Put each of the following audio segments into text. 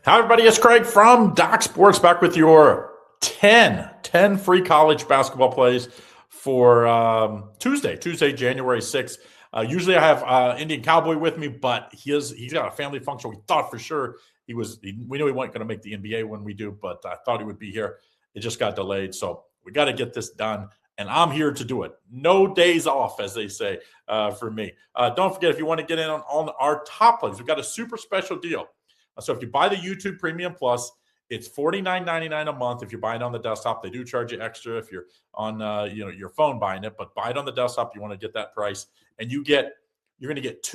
Hi, everybody. It's Craig from Doc Sports back with your 10 free college basketball plays for Tuesday, January 6th. Usually I have Indian Cowboy with me, but he's got a family function. We thought for sure we knew he wasn't going to make the NBA when we do, but I thought he would be here. It just got delayed. So we got to get this done. And I'm here to do it. No days off, as they say, for me. Don't forget, if you want to get in on our top plays, we've got a super special deal. So if you buy the YouTube Premium Plus, it's $49.99 a month. If you're buying it on the desktop, they do charge you extra if you're on your phone buying it. But buy it on the desktop, you want to get that price, and you're going to get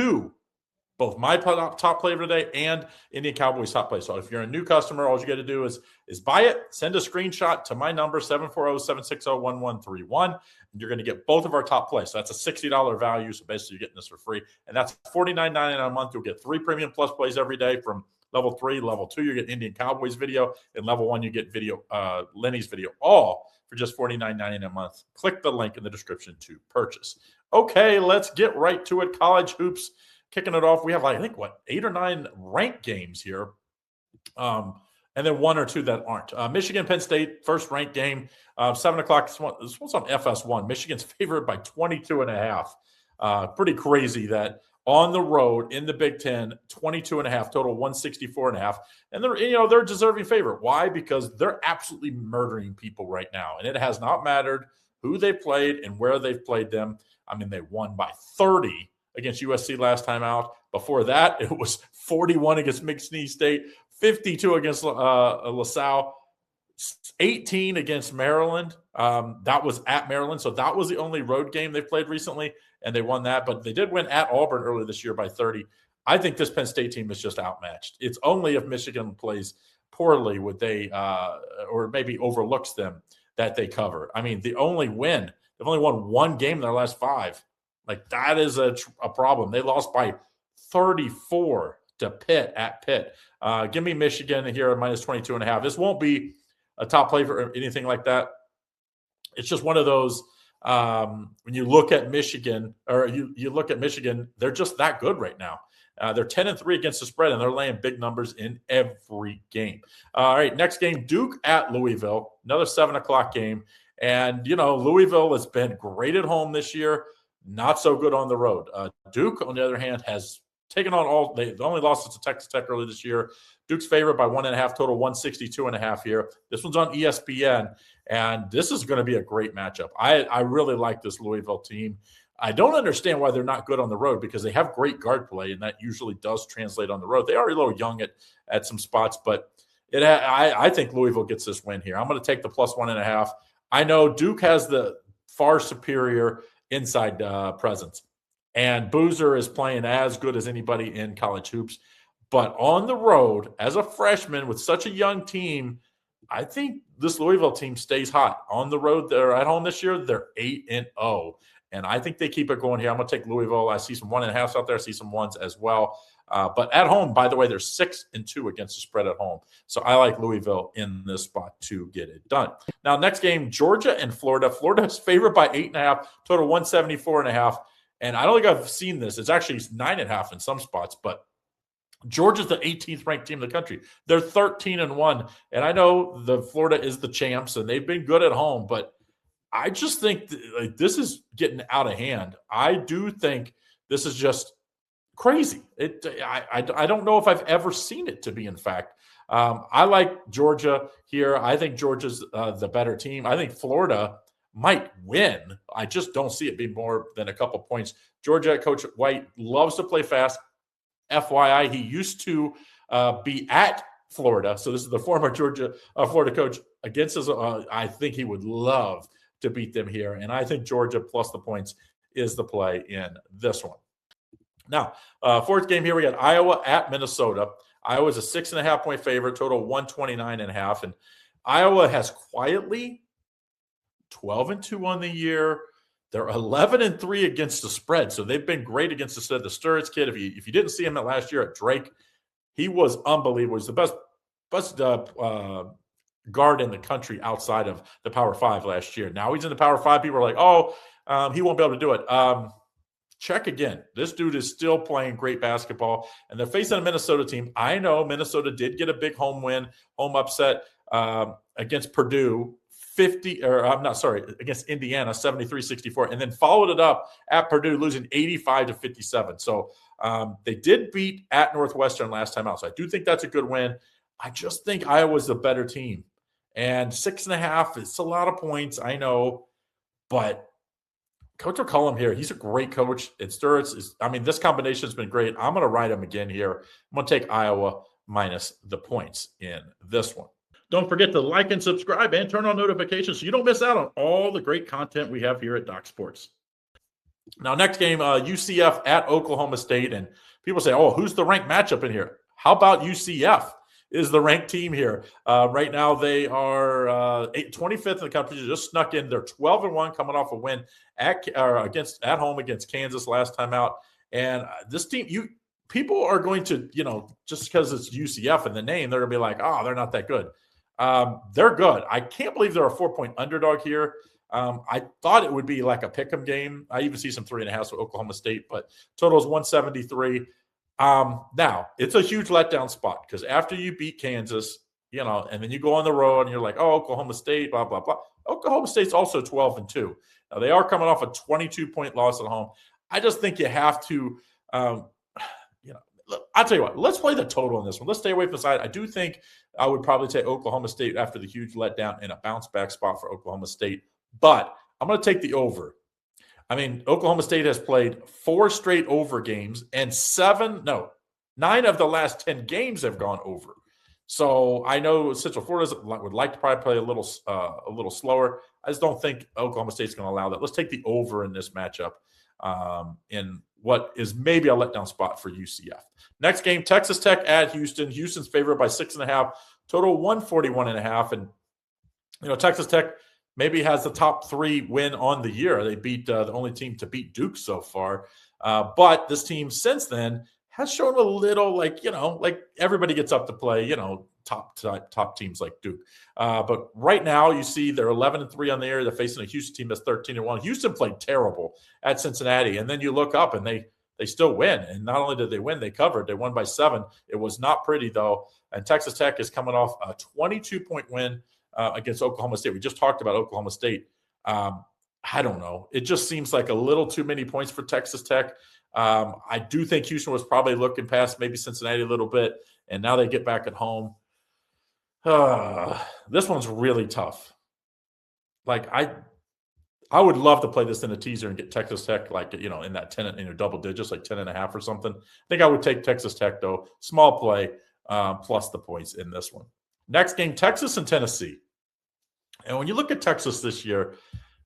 both my top play of the day and Indian Cowboys top play. So if you're a new customer, all you got to do is buy it, send a screenshot to my number 740-760-1131, and you're going to get both of our top plays. So that's a $60 value. So basically, you're getting this for free, and that's $49.99 a month. You'll get 3 Premium Plus plays every day from Level 3, Level 2, you get Indian Cowboys video. And Level 1, you get video, Lenny's video, all for just $49.99 a month. Click the link in the description to purchase. Okay, let's get right to it. College hoops, kicking it off. We have, 8 or 9 ranked games here. And then 1 or 2 that aren't. Michigan, Penn State, first ranked game, 7 o'clock. This one's on FS1. Michigan's favored by 22.5. Pretty crazy that on the road in the Big Ten, 22.5, total 164.5. And they're deserving favorite. Why? Because they're absolutely murdering people right now. And it has not mattered who they played and where they've played them. I mean, they won by 30 against USC last time out. Before that, it was 41 against McNeese State, 52 against LaSalle, 18 against Maryland. That was at Maryland. So that was the only road game they've played recently, and they won that. But they did win at Auburn earlier this year by 30. I think this Penn State team is just outmatched. It's only if Michigan plays poorly would they or maybe overlooks them that they cover. I mean, they've only won 1 game in their last 5. Like, that is a problem. They lost by 34 to Pitt at Pitt. Give me Michigan here at minus 22.5. This won't be a top play for anything like that. It's just one of those when you look at Michigan, or you look at Michigan, they're just that good right now. They're 10-3 against the spread, and they're laying big numbers in every game. All right, next game, Duke at Louisville, another 7 o'clock game. And, Louisville has been great at home this year, not so good on the road. Duke, on the other hand, has taken on they only lost to Texas Tech earlier this year. Duke's favored by 1.5, total 162.5 here. This one's on ESPN, and this is going to be a great matchup. I really like this Louisville team. I don't understand why they're not good on the road, because they have great guard play, and that usually does translate on the road. They are a little young at some spots, but I think Louisville gets this win here. I'm going to take the plus 1.5. I know Duke has the far superior inside presence, and Boozer is playing as good as anybody in college hoops. But on the road, as a freshman with such a young team, I think this Louisville team stays hot. On the road, they're at home this year, they're 8-0. And I think they keep it going here. I'm going to take Louisville. I see some 1.5s out there. I see some 1s as well. But at home, by the way, they're 6-2 against the spread at home. So I like Louisville in this spot to get it done. Now, next game, Georgia and Florida. Florida is favored by 8.5, total 174.5. And I don't think I've seen this. It's actually 9.5 in some spots, but Georgia's the 18th ranked team in the country. They're 13-1. And I know the Florida is the champs, and they've been good at home, but I just think this is getting out of hand. I do think this is just crazy. I don't know if I've ever seen it to be, in fact. I like Georgia here. I think Georgia's the better team. I think Florida might win. I just don't see it being more than a couple points. Georgia Coach White loves to play fast. FYI, he used to be at Florida. So this is the former Florida coach against his. I think he would love to beat them here. And I think Georgia plus the points is the play in this one. Now, fourth game here, we got Iowa at Minnesota. Iowa's a 6.5-point favorite, total 129.5. And Iowa has quietly 12-2 on the year. They're 11-3 against the spread. So they've been great against the spread. The Sturridge kid, if you didn't see him last year at Drake, he was unbelievable. He's the best guard in the country outside of the Power 5 last year. Now he's in the Power 5. People are like, he won't be able to do it. check again. This dude is still playing great basketball, and they're facing a Minnesota team. I know Minnesota did get a big home upset against Purdue, against Indiana, 73-64, and then followed it up at Purdue, losing 85-57. So they did beat at Northwestern last time out. So I do think that's a good win. I just think Iowa's the better team. And 6.5, it's a lot of points, I know, but Coach McCollum here, he's a great coach. This combination has been great. I'm going to ride him again here. I'm going to take Iowa minus the points in this one. Don't forget to like and subscribe and turn on notifications so you don't miss out on all the great content we have here at Doc Sports. Now, next game, UCF at Oklahoma State. And people say, oh, who's the ranked matchup in here? How about UCF is the ranked team here? Right now, they are 25th in the country. They just snuck in. They're 12-1 coming off a win at home against Kansas last time out. And this team, people are going to, just because it's UCF in the name, they're going to be like, oh, they're not that good. They're good. I can't believe they're a 4-point underdog here. I thought it would be like a pick'em game. I even see some 3.5 with Oklahoma State, but total is 173. Now it's a huge letdown spot because after you beat Kansas, and then you go on the road and you're like, oh, Oklahoma State, blah, blah, blah. Oklahoma State's also 12-2. Now they are coming off a 22-point loss at home. I just think you have to, I'll tell you what, let's play the total in this one. Let's stay away from the side. I do think I would probably take Oklahoma State after the huge letdown in a bounce back spot for Oklahoma State, but I'm going to take the over. Oklahoma State has played 4 straight over games and 9 of the last 10 games have gone over. So I know Central Florida would like to probably play a little slower. I just don't think Oklahoma State's going to allow that. Let's take the over in this matchup in what is maybe a letdown spot for UCF. Next game, Texas Tech at Houston. Houston's favored by 6.5, total 141.5. And, Texas Tech maybe has the top 3 win on the year. They beat the only team to beat Duke so far. But this team since then has shown a little like everybody gets up to play, top teams like Duke. But right now you see they're 11-3 on the year. They're facing a Houston team that's 13-1. Houston played terrible at Cincinnati. And then you look up and they still win. And not only did they win, they covered. They won by 7. It was not pretty though. And Texas Tech is coming off a 22-point win against Oklahoma State. We just talked about Oklahoma State. I don't know. It just seems like a little too many points for Texas Tech. I do think Houston was probably looking past maybe Cincinnati a little bit, and now they get back at home. This one's really tough. I would love to play this in a teaser and get Texas Tech in that 10 double digits, like 10.5 or something. I think I would take Texas Tech though. Small play plus the points in this one. Next game, Texas and Tennessee. And when you look at Texas this year,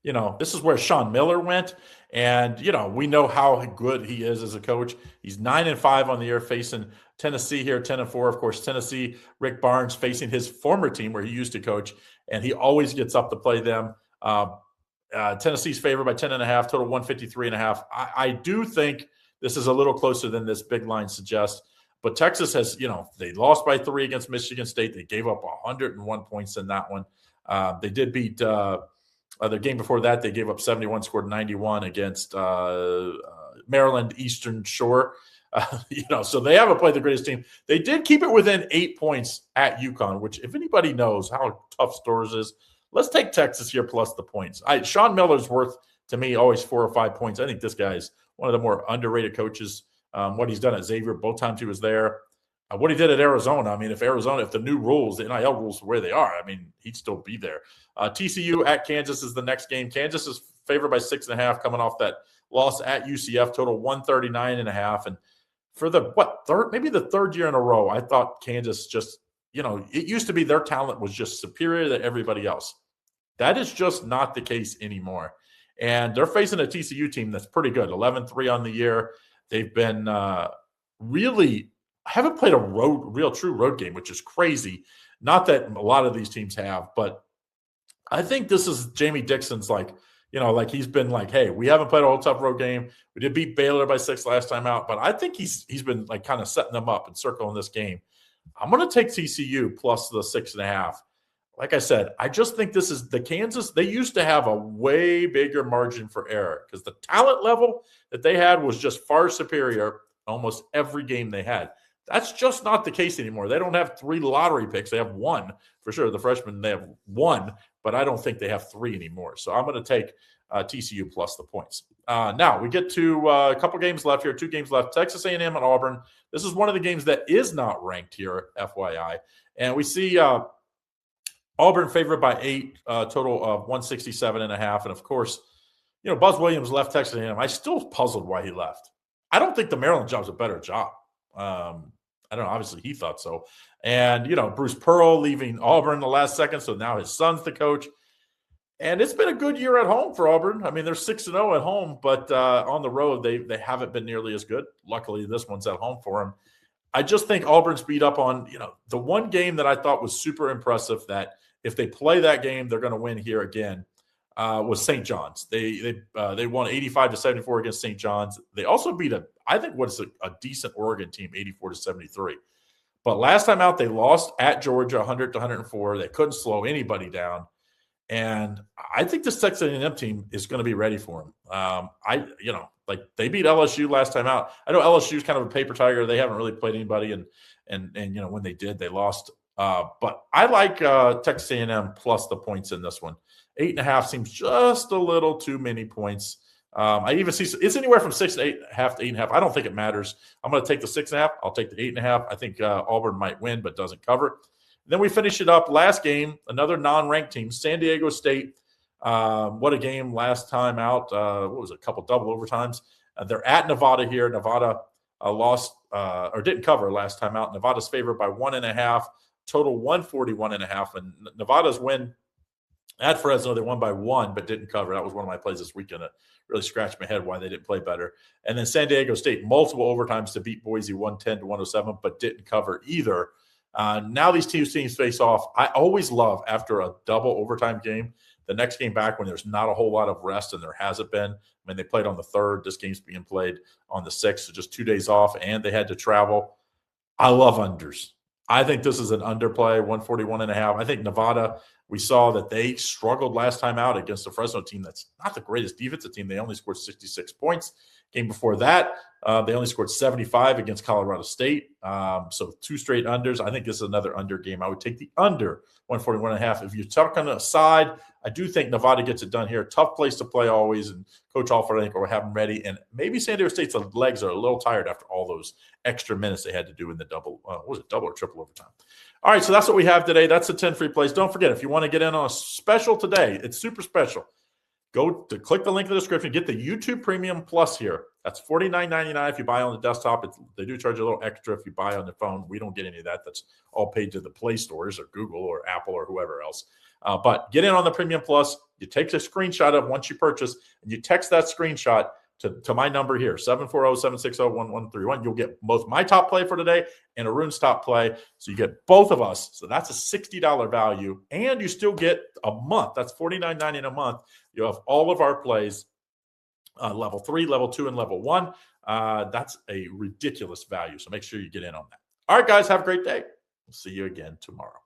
this is where Sean Miller went. And, we know how good he is as a coach. He's 9-5 on the year facing Tennessee here, 10-4. Of course, Tennessee, Rick Barnes facing his former team where he used to coach, and he always gets up to play them. Tennessee's favored by 10.5, total 153.5. I do think this is a little closer than this big line suggests. But Texas has, they lost by 3 against Michigan State. They gave up 101 points in that one. They did beat the game before that. They gave up 71, scored 91 against Maryland Eastern Shore. So they haven't played the greatest team. They did keep it within 8 points at UConn, which if anybody knows how tough Storrs is, let's take Texas here plus the points. Sean Miller's worth, to me, always 4 or 5 points. I think this guy's one of the more underrated coaches. What he's done at Xavier, both times he was there. What he did at Arizona, if the new rules, the NIL rules were where they are, he'd still be there. TCU at Kansas is the next game. Kansas is favored by 6.5 coming off that loss at UCF, total 139.5. And for the third year in a row, I thought Kansas just, it used to be their talent was just superior to everybody else. That is just not the case anymore. And they're facing a TCU team that's pretty good, 11-3 on the year. They've been really haven't played a real true road game, which is crazy. Not that a lot of these teams have, but I think this is Jamie Dixon's he's been like, hey, we haven't played a whole tough road game. We did beat Baylor by 6 last time out, but I think he's been kind of setting them up and circling this game. I'm going to take TCU plus the 6.5. like I said, I just think this is the Kansas. They used to have a way bigger margin for error because the talent level that they had was just far superior almost every game they had. That's just not the case anymore. They don't have 3 lottery picks. They have 1 for sure. The freshmen, they have 1, but I don't think they have 3 anymore. So I'm going to take TCU plus the points. Now we get to a couple games left here, 2 games left. Texas A&M and Auburn. This is one of the games that is not ranked here, FYI. And we see Auburn favored by 8, total of 167.5. And of course, Buzz Williams left Texas A&M. I still puzzled why he left. I don't think the Maryland job's a better job. I don't know. Obviously, he thought so. And, Bruce Pearl leaving Auburn the last second, so now his son's the coach. And it's been a good year at home for Auburn. I mean, they're 6-0 at home, but on the road, they haven't been nearly as good. Luckily, this one's at home for them. I just think Auburn's beat up on, the one game that I thought was super impressive that if they play that game, they're going to win here again, was St. John's. They won 85-74 against St. John's. They also beat I think what's a decent Oregon team, 84-73. But last time out, they lost at Georgia, 100-104. They couldn't slow anybody down. And I think this Texas A&M team is going to be ready for them. They beat LSU last time out. I know LSU is kind of a paper tiger. They haven't really played anybody, and when they did, they lost. But I like Texas A&M plus the points in this one. 8.5 seems just a little too many points. I even see it's anywhere from 6.5 to 8.5. I don't think it matters. I'm going to take the 6.5. I'll take the 8.5. I think Auburn might win, but doesn't cover. Then we finish it up. Last game, another non-ranked team, San Diego State. What a game last time out. What was it, a couple double overtimes? They're at Nevada here. Nevada lost or didn't cover last time out. Nevada's favored by 1.5, total 141.5. And Nevada's win at Fresno, they won by 1 but didn't cover. That was one of my plays this weekend. It really scratched my head why they didn't play better. And then San Diego State, multiple overtimes to beat Boise 110-107, but didn't cover either. Now these teams face off. I always love after a double overtime game, the next game back when there's not a whole lot of rest, and there hasn't been. I mean, they played on the 3rd. This game's being played on the 6th, so just 2 days off, and they had to travel. I love unders. I think this is an underplay, 141.5. I think Nevada, we saw that they struggled last time out against the Fresno team that's not the greatest defensive team. They only scored 66 points. Game before that, they only scored 75 against Colorado State. So 2 straight unders. I think this is another under game. I would take the under 141.5. If you're talking aside, I do think Nevada gets it done here. Tough place to play always, and Coach Alford, I think, will have them ready. And maybe San Diego State's legs are a little tired after all those extra minutes they had to do in the double or triple overtime. All right, so that's what we have today. That's the 10 free plays. Don't forget, if you want to get in on a special today, it's super special. Go to click the link in the description. Get the YouTube Premium Plus here. That's $49.99 if you buy on the desktop. They do charge a little extra if you buy on the phone. We don't get any of that. That's all paid to the Play stores or Google or Apple or whoever else. But get in on the Premium Plus. You take a screenshot of once you purchase, and you text that screenshot to my number here, 740-760-1131. You'll get both my top play for today and Arun's top play. So you get both of us. So that's a $60 value. And you still get a month. That's $49.90 a month. You have all of our plays, level 3, level 2, and level 1. That's a ridiculous value. So make sure you get in on that. All right, guys, have a great day. We'll see you again tomorrow.